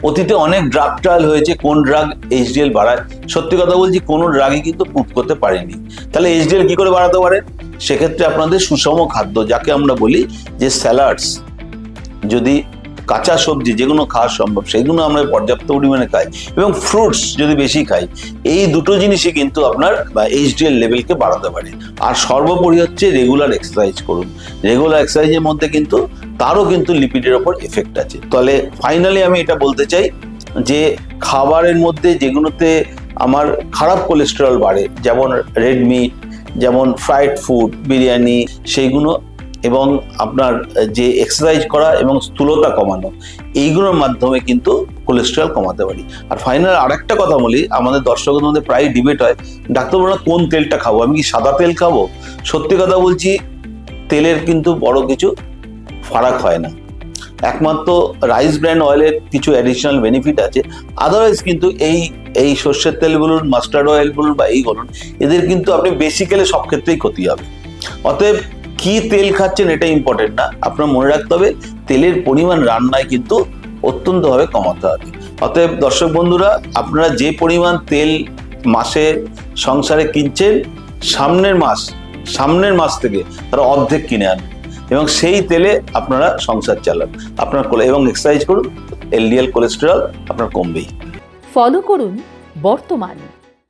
অতীতে অনেক drug trial হয়েছে, কোন ড্রাগ এইচডিএল বাড়ায়। সত্যি কথা বলছি, কোনো ড্রাগই কিন্তু প্রুভ করতে পারেনি। তাহলে এইচডিএল কি করে বাড়াতে পারে? সেক্ষেত্রে আপনাদের সুষম খাদ্য, যাকে আমরা বলি যে স্যালাডস, যদি কাঁচা সবজি যেগুলো খাওয়া সম্ভব সেগুলো আমরা পর্যাপ্ত পরিমাণে খাই, এবং ফ্রুটস যদি বেশি খাই, এই দুটো জিনিসই কিন্তু আপনার এইচডিএল লেভেলকে বাড়াতে পারে। আর সর্বোপরি হচ্ছে রেগুলার এক্সারসাইজ করুন। রেগুলার এক্সারসাইজের মধ্যে কিন্তু তারও কিন্তু লিপিডের ওপর এফেক্ট আছে। তাহলে ফাইনালি আমি এটা বলতে চাই যে খাবারের মধ্যে যেগুলোতে আমার খারাপ কোলেস্টেরল বাড়ে, যেমন রেড মিট, যেমন ফ্রাইড ফুড, বিরিয়ানি, সেইগুলো, এবং আপনার যে এক্সারসাইজ করা এবং স্থূলতা কমানো, এইগুলোর মাধ্যমে কিন্তু কোলেস্টেরল কমাতে পারি। আর ফাইনাল আরেকটা কথা বলি, আমাদের দর্শকদের মধ্যে প্রায় ডিবেট হয়, ডাক্তার বলে কোন তেলটা খাবো, আমি কি সাদা তেল খাবো? সত্যি কথা বলছি, তেলের কিন্তু বড় কিছু ফারাক হয় না। একমাত্র রাইস ব্র্যান্ড অয়েলের কিছু অ্যাডিশনাল বেনিফিট আছে, আদারওয়াইজ কিন্তু এই সর্ষের তেল বলুন, মাস্টার্ড অয়েল বলুন বা এই বলুন, এদের কিন্তু আপনি বেসিক্যালি সব ক্ষেত্রেই ক্ষতি হবে। অতএব কি তেল খাচ্ছেন এটা ইম্পর্টেন্ট না, আপনার মনে রাখতে হবে তেলের পরিমাণ রান্নায় কিন্তু অত্যন্তভাবে কমাতে হবে। অতএব দর্শক বন্ধুরা, আপনারা যে পরিমাণ তেল মাসে সংসারে কিনছেন, সামনের মাস থেকে তারা অর্ধেক কিনে আনুন, এবং সেই তেলে আপনারা সংসার চালান, আপনার এবং এক্সারসাইজ করুন, এলডিএল কোলেস্টেরল আপনার কমবেই। ফলো করুন বর্তমান।